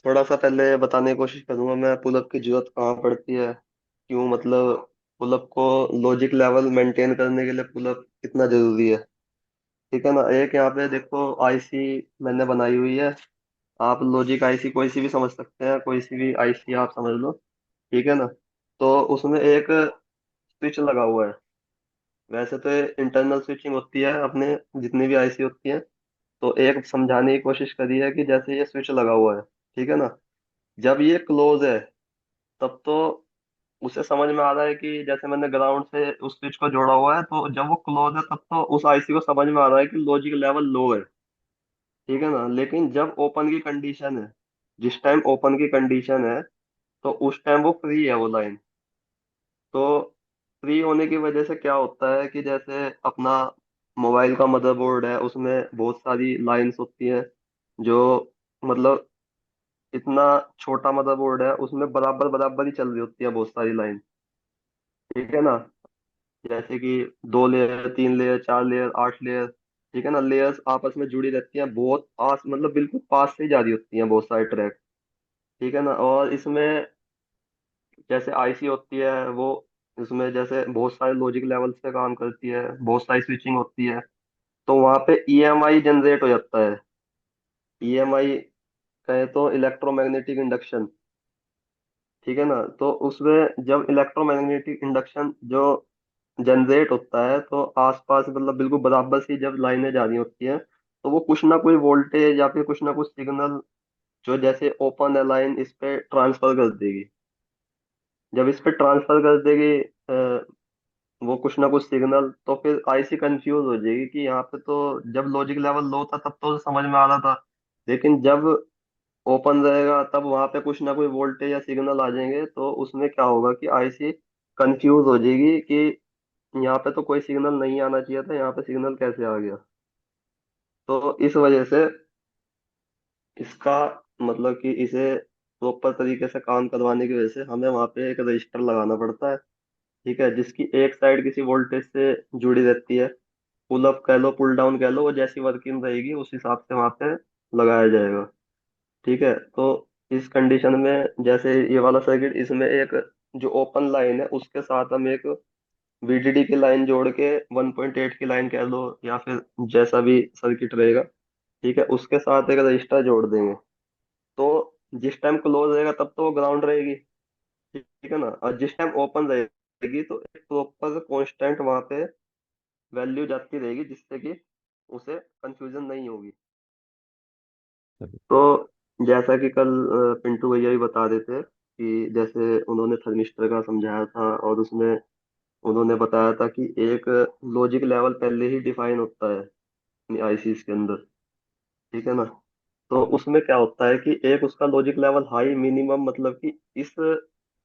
थोड़ा सा पहले बताने की कोशिश करूंगा मैं पुलअप की जरूरत कहाँ पड़ती है, क्यों मतलब पुलअप को लॉजिक लेवल मेंटेन करने के लिए पुलअप कितना जरूरी है। ठीक है ना। एक यहाँ पे देखो आईसी मैंने बनाई हुई है। आप लॉजिक आईसी कोई सी भी समझ सकते हैं, कोई सी भी आईसी आप समझ लो। ठीक है ना। तो उसमें एक स्विच लगा हुआ है। वैसे तो इंटरनल स्विचिंग होती है अपने जितनी भी आईसी होती है। तो एक समझाने की कोशिश करी है कि जैसे ये स्विच लगा हुआ है, ठीक है ना, जब ये क्लोज है तब तो उसे समझ में आ रहा है कि जैसे मैंने ग्राउंड से उस स्विच को जोड़ा हुआ है, तो जब वो क्लोज है तब तो उस आईसी को समझ में आ रहा है कि लॉजिक लेवल लो है। ठीक है ना। लेकिन जब ओपन की कंडीशन है, जिस टाइम ओपन की कंडीशन है, तो उस टाइम वो फ्री है वो लाइन। तो फ्री होने की वजह से क्या होता है कि जैसे अपना मोबाइल का मदरबोर्ड है, उसमें बहुत सारी लाइंस होती हैं जो मतलब इतना छोटा मदरबोर्ड है, उसमें बराबर बराबर ही चल रही होती है बहुत सारी लाइन। ठीक है ना। जैसे कि 2 लेयर, 3 लेयर, 4 लेयर, 8 लेयर। ठीक है ना। लेयर्स आपस में जुड़ी रहती हैं, बहुत पास मतलब बिल्कुल पास से ही जा रही होती हैं बहुत सारे ट्रैक। ठीक है ना। और इसमें जैसे आईसी होती है वो, इसमें जैसे बहुत सारे लॉजिक लेवल से काम करती है, बहुत सारी स्विचिंग होती है। तो वहां पे ईएमआई जनरेट हो जाता है। ईएमआई कहे तो इलेक्ट्रोमैग्नेटिक इंडक्शन। ठीक है ना। तो उसमें जब इलेक्ट्रोमैग्नेटिक इंडक्शन जो जनरेट होता है, तो आसपास मतलब बिल्कुल बराबर सी जब लाइनें जा रही होती हैं, तो वो कुछ ना कोई वोल्टेज या फिर कुछ ना कुछ सिग्नल जो जैसे ओपन है लाइन इस पे ट्रांसफर कर देगी। जब इस पे ट्रांसफर कर देगी वो कुछ ना कुछ सिग्नल, तो फिर आईसी कंफ्यूज हो जाएगी कि यहाँ पे तो जब लॉजिक लेवल लो था तब तो समझ में आ रहा था, लेकिन जब ओपन रहेगा तब वहां पे कुछ ना कोई वोल्टेज या सिग्नल आ जाएंगे, तो उसमें क्या होगा कि आईसी कंफ्यूज हो जाएगी कि यहाँ पे तो कोई सिग्नल नहीं आना चाहिए था, यहाँ पे सिग्नल कैसे आ गया। तो इस वजह से इसका मतलब कि इसे प्रॉपर तरीके से काम करवाने की वजह से हमें वहां पे एक रजिस्टर लगाना पड़ता है। ठीक है। जिसकी एक साइड किसी वोल्टेज से जुड़ी रहती है। पुल अप कह लो, पुल डाउन कह लो, वो जैसी वर्किंग रहेगी उस हिसाब से वहां पे लगाया जाएगा। ठीक है। तो इस कंडीशन में जैसे ये वाला सर्किट, इसमें एक जो ओपन लाइन है उसके साथ हम एक वीडीडी की लाइन जोड़ के 1.8 की लाइन कह लो या फिर जैसा भी सर्किट रहेगा, ठीक है, उसके साथ एक रजिस्टर जोड़ देंगे। तो जिस टाइम क्लोज रहेगा तब तो वो ग्राउंड रहेगी। ठीक है ना। और जिस टाइम ओपन रहेगी तो एक प्रॉपर कांस्टेंट वहां पे वैल्यू जाती रहेगी, जिससे कि उसे कंफ्यूजन नहीं होगी। तो जैसा कि कल पिंटू भैया भी बता रहे थे कि जैसे उन्होंने थर्मिस्टर का समझाया था, और उसमें उन्होंने बताया था कि एक लॉजिक लेवल पहले ही डिफाइन होता है आईसीस के अंदर। ठीक है ना। तो उसमें क्या होता है कि एक उसका लॉजिक लेवल हाई मिनिमम मतलब कि इस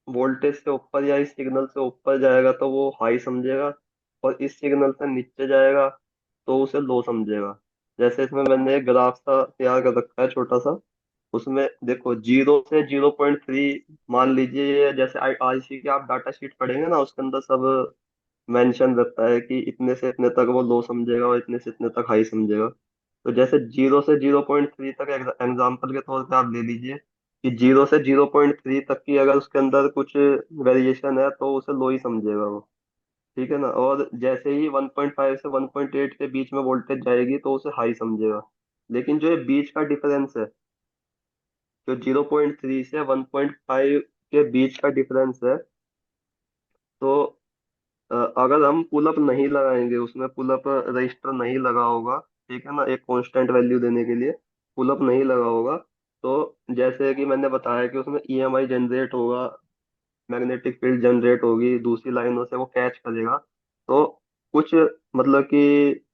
वोल्टेज से ऊपर या इस सिग्नल से ऊपर जाएगा तो वो हाई समझेगा, और इस सिग्नल से नीचे जाएगा तो उसे लो समझेगा। जैसे इसमें मैंने एक ग्राफ सा तैयार कर रखा है छोटा सा। उसमें देखो 0 से 0.3 मान लीजिए, ये जैसे आईसी के आप डाटा शीट पढ़ेंगे ना, उसके अंदर सब मेंशन रहता है कि इतने से इतने तक वो लो समझेगा और इतने से इतने तक हाई समझेगा। तो जैसे 0 से 0.3 तक एग्जाम्पल के तौर पे आप ले लीजिए कि 0 से 0.3 तक की अगर उसके अंदर कुछ वेरिएशन है तो उसे लो ही समझेगा वो। ठीक है ना। और जैसे ही 1.5 से 1.8 के बीच में वोल्टेज जाएगी तो उसे हाई समझेगा। लेकिन जो ये बीच का डिफरेंस है, जो 0.3 से 1.5 के बीच का डिफरेंस है, तो अगर हम पुलअप नहीं लगाएंगे, उसमें पुलअप रजिस्टर नहीं लगा होगा, ठीक है ना, एक कांस्टेंट वैल्यू देने के लिए पुलअप नहीं लगा होगा, तो जैसे कि मैंने बताया कि उसमें ईएमआई जनरेट होगा, मैग्नेटिक फील्ड जनरेट होगी, दूसरी लाइनों से वो कैच करेगा। तो कुछ मतलब कि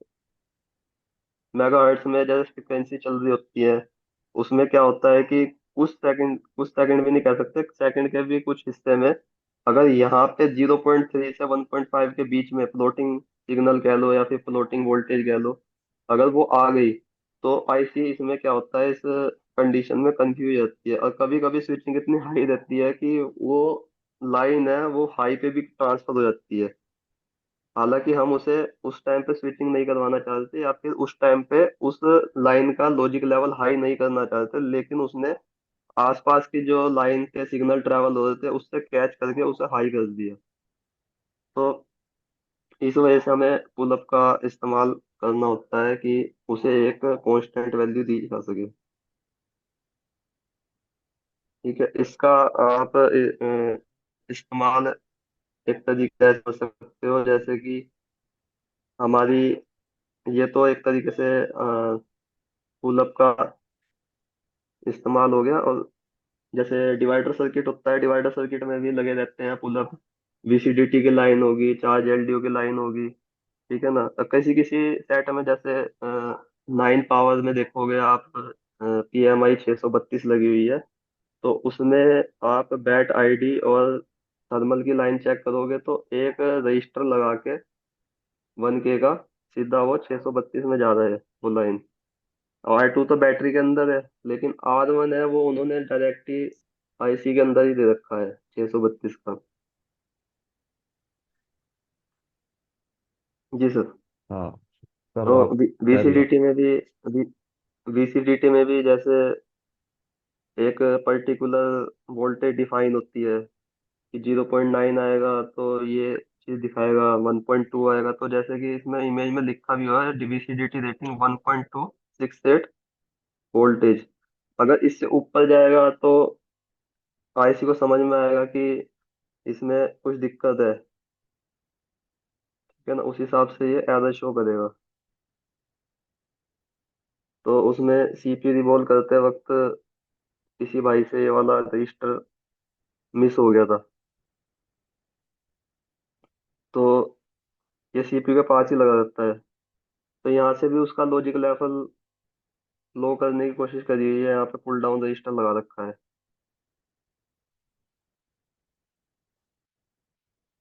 मेगाहर्ट्ज में जैसे फ्रिक्वेंसी चल रही होती है, उसमें क्या होता है कि कुछ सेकंड भी नहीं कह सकते, सेकंड के भी कुछ हिस्से में अगर यहाँ पे 0.3 से 1.5 के बीच में फ्लोटिंग सिग्नल कह लो या फिर फ्लोटिंग वोल्टेज कह लो, अगर वो आ गई, तो आईसी इसमें क्या होता है, इस कंडीशन में कंफ्यूज रहती है, और कभी कभी स्विचिंग इतनी हाई रहती है कि वो लाइन है वो हाई पे भी ट्रांसफर हो जाती है। हालांकि हम उसे उस टाइम पे स्विचिंग नहीं करवाना चाहते, या फिर उस टाइम पे उस लाइन का लॉजिक लेवल हाई नहीं करना चाहते, लेकिन उसने आसपास की जो लाइन के सिग्नल ट्रेवल हो रहे थे उससे कैच करके उसे हाई कर दिया। तो इस वजह से हमें पुलअप का इस्तेमाल करना होता है कि उसे एक कांस्टेंट वैल्यू दी जा सके। ठीक है, इसका आप इस्तेमाल एक तरीके से कर सकते हो, जैसे कि हमारी, ये तो एक तरीके से पुलअप का इस्तेमाल हो गया। और जैसे डिवाइडर सर्किट होता है, डिवाइडर सर्किट में भी लगे रहते हैं पुलअप। वीसीडीटी की लाइन होगी, चार्ज एलडीओ की लाइन होगी। ठीक है ना, किसी किसी सेट में जैसे 9 पावर में देखोगे आप, पीएमआई 632 लगी हुई है। तो उसमें आप बैट आईडी और थर्मल की लाइन चेक करोगे तो एक रजिस्टर लगा के 1K का सीधा वो 632 में जा रहा है वो लाइन। R2 तो बैटरी के अंदर है, लेकिन R1 है वो उन्होंने डायरेक्ट ही आईसी के अंदर ही दे रखा है 632 का। जी सर। हाँ, करो तो आप। Carry on. वीसीडीटी में भी, वीसीडीटी में भी जैसे एक पर्टिकुलर वोल्टेज डिफाइन होती है कि 0.9 आएगा तो ये चीज दिखाएगा, 1.2 आएगा तो जैसे कि इसमें इमेज में लिखा भी हुआ है वीसीडीटी रेटिंग 1.268 वोल्टेज। अगर इससे ऊपर जाएगा तो आईसी को समझ में आएगा कि इसमें कुछ दिक्कत है। ठीक है ना, उस हिसाब से ये एरर शो करेगा। तो उसमें सीपी रिवॉल्व करते वक्त किसी भाई से ये वाला रजिस्टर मिस हो गया था, तो ये सीपी के पास ही लगा रहता है। तो यहाँ से भी उसका लॉजिक लेवल लो करने की कोशिश करी हुई है, यहाँ पे पुल डाउन रजिस्टर लगा रखा है।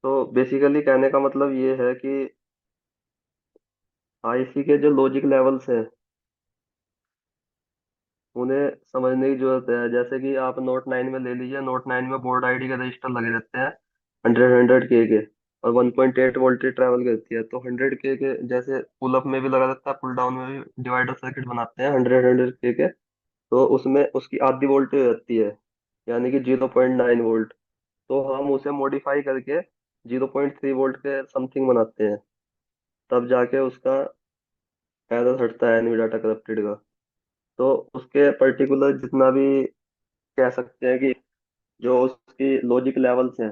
तो बेसिकली कहने का मतलब ये है कि आईसी के जो लॉजिक लेवल्स हैं उन्हें समझने की जरूरत है। जैसे कि आप नोट 9 में ले लीजिए, नोट 9 में बोर्ड आईडी के रजिस्टर लगे रहते हैं 100 के और 1.8 वोल्ट ट्रैवल करती है। तो 100 के जैसे पुल अप में भी लगा रहता है, पुल डाउन में भी डिवाइडर सर्किट बनाते हैं 100 के। तो उसमें उसकी आधी वोल्टेज रहती है, यानी कि 0.9 वोल्ट। तो हम उसे मॉडिफाई करके 0.3 वोल्ट के समथिंग बनाते हैं, तब जाके उसका एरर हटता है एनवी डाटा करप्टेड का। तो उसके पर्टिकुलर जितना भी कह सकते हैं कि जो उसकी लॉजिक लेवल्स हैं,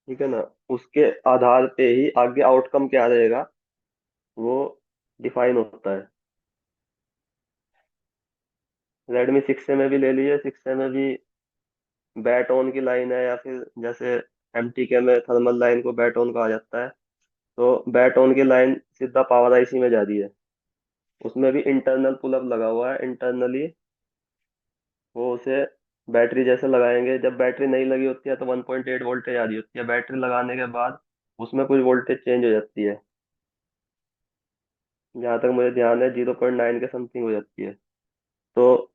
ठीक है ना, उसके आधार पे ही आगे आउटकम क्या रहेगा वो डिफाइन होता है। रेडमी 6 में भी ले लीजिए, 6 में भी बैट ऑन की लाइन है, या फिर जैसे एमटीके में थर्मल लाइन को बैट ऑन कहा जाता है। तो बैट ऑन की लाइन सीधा पावर आईसी में जा रही है। उसमें भी इंटरनल पुलअप लगा हुआ है इंटरनली। वो उसे बैटरी जैसे लगाएंगे, जब बैटरी नहीं लगी होती है तो 1.8 वोल्टेज आ रही होती है, बैटरी लगाने के बाद उसमें कुछ वोल्टेज चेंज हो जाती है। जहाँ तक मुझे ध्यान है 0.9 के समथिंग हो जाती है। तो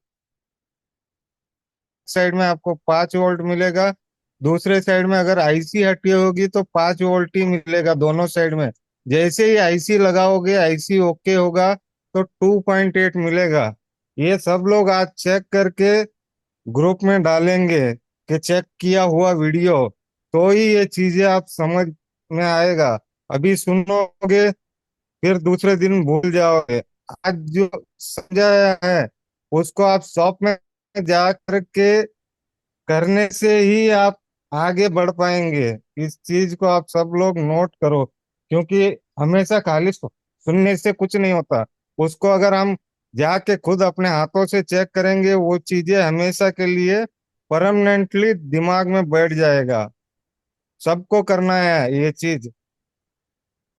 साइड में आपको 5 वोल्ट मिलेगा, दूसरे साइड में अगर आईसी हटी होगी तो 5 वोल्ट ही मिलेगा दोनों साइड में। जैसे ही आईसी लगाओगे, आईसी ओके होगा तो 2.8 मिलेगा। ये सब लोग आज चेक करके ग्रुप में डालेंगे कि चेक किया हुआ वीडियो, तो ही ये चीजें आप समझ में आएगा। अभी सुनोगे फिर दूसरे दिन भूल जाओगे। आज जो समझाया है उसको आप शॉप में जा करके करने से ही आप आगे बढ़ पाएंगे। इस चीज को आप सब लोग नोट करो, क्योंकि हमेशा खाली सुनने से कुछ नहीं होता। उसको अगर हम जाके खुद अपने हाथों से चेक करेंगे, वो चीजें हमेशा के लिए परमानेंटली दिमाग में बैठ जाएगा। सबको करना है ये चीज।